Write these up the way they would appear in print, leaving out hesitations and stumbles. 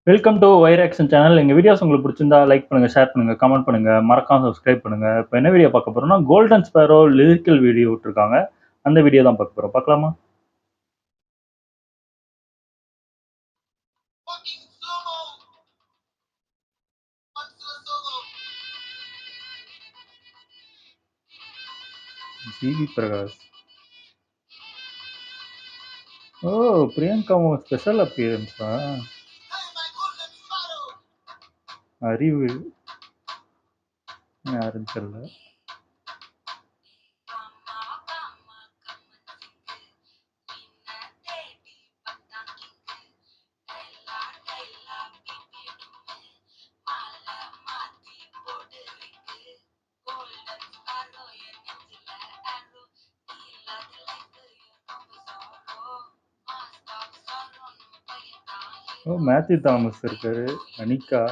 Welcome to wire action channel. எங்கள் videos உங்களுக்கு பிடிச்சிருந்தா லைக் பண்ணுங்கள், ஷேர் பண்ணுங்கள், கமெண்ட் பண்ணுங்கள், மறக்காம சப்ஸ்கிரைப் பண்ணுங்கள். இப்போ என்ன வீடியோ பார்க்க போகிறோம்னா கோல்டன் ஸ்பேரோ லிரிக்கல் வீடியோ விட்டுருக்காங்க. அந்த வீடியோ தான் பார்க்க போகிறோம். பார்க்கலாமா? ஜிவி பிரகாஷ். ஓ, பிரியங்கா ஸ்பெஷல் அப்பியரன்ஸா? அறிவு யாருன்னு தெரியல. ஓ, மேத்யூ தாமஸ் இருக்காரு. அனிகா.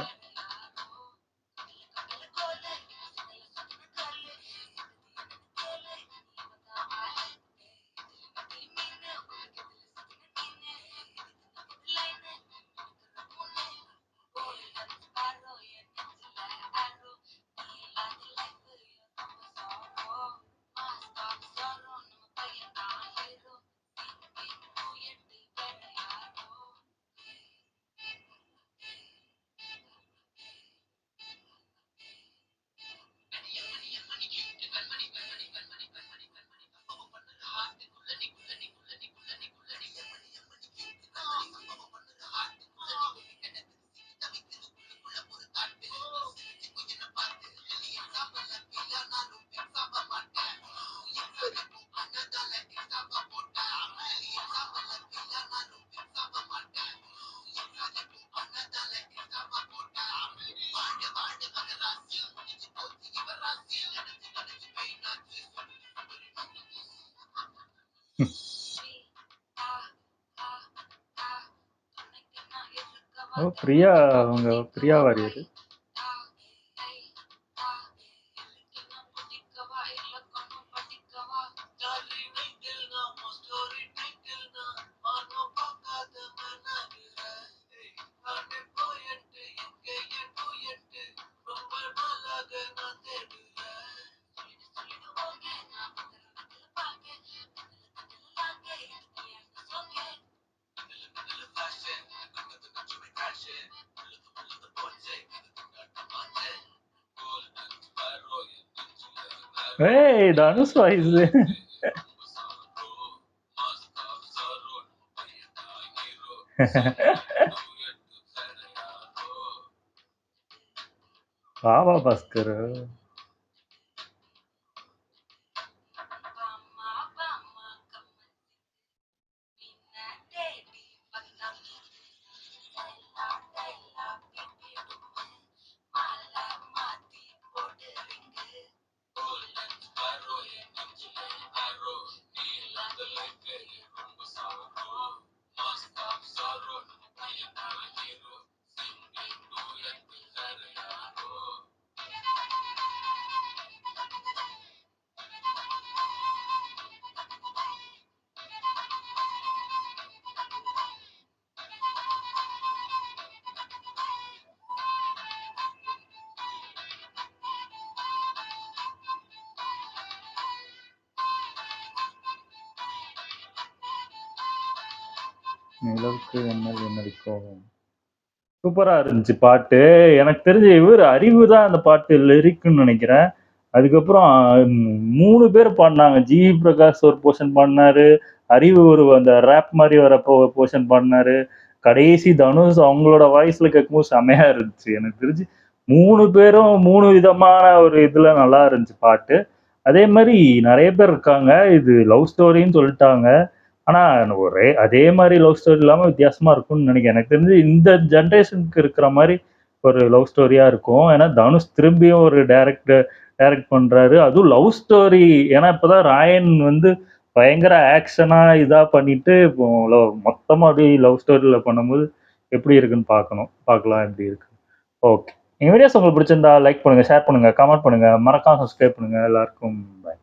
ஓ, பிரியா. அவங்க பிரியா வாரியர். ஏய், தனுஷ் வாய்ஸ். பாபா பாஸ்கர். நிலவுக்கு என்ன கோபம். சூப்பரா இருந்துச்சு பாட்டு. எனக்கு தெரிஞ்ச இவர் அறிவு தான் அந்த பாட்டு லிரிக்குன்னு நினைக்கிறேன். அதுக்கப்புறம் 3 பேர் பாடினாங்க. ஜிவி பிரகாஷ் ஒரு போர்ஷன் பாடினாரு, அறிவு ஒரு அந்த ரேப் மாதிரி வர போர்ஷன் பாடினாரு, கடைசி தனுஷ் அவங்களோட வாய்ஸ்ல கேட்கும்போது செமையா இருந்துச்சு. எனக்கு தெரிஞ்சு 3 பேரும் 3 விதமான ஒரு இதுல நல்லா இருந்துச்சு பாட்டு. அதே மாதிரி நிறைய பேர் இருக்காங்க. இது லவ் ஸ்டோரின்னு சொல்லிட்டாங்க. ஆனா ஒரே அதே மாதிரி லவ் ஸ்டோரி இல்லாம வித்தியாசமா இருக்கும்னு நினைக்கிறேன். எனக்கு தெரிஞ்சு இந்த ஜென்ரேஷனுக்கு இருக்கிற மாதிரி ஒரு லவ் ஸ்டோரியா இருக்கும். ஏன்னா தனுஷ் திரும்பியும் ஒரு டைரக்ட் பண்றாரு, அதுவும் லவ் ஸ்டோரி. ஏன்னா இப்பதான் ராயன் வந்து பயங்கர ஆக்ஷனா இதா பண்ணிட்டு இப்போ மொத்தமா அப்படி லவ் ஸ்டோரியில பண்ணும்போது எப்படி இருக்குன்னு பார்க்கலாம் எப்படி இருக்கு. ஓகே, எங்க வீடியோஸ் உங்களுக்கு பிடிச்சிருந்தா லைக் பண்ணுங்க, ஷேர் பண்ணுங்க, கமெண்ட் பண்ணுங்க, மறக்காம சப்ஸ்கிரைப் பண்ணுங்க. எல்லாருக்கும் பாய்.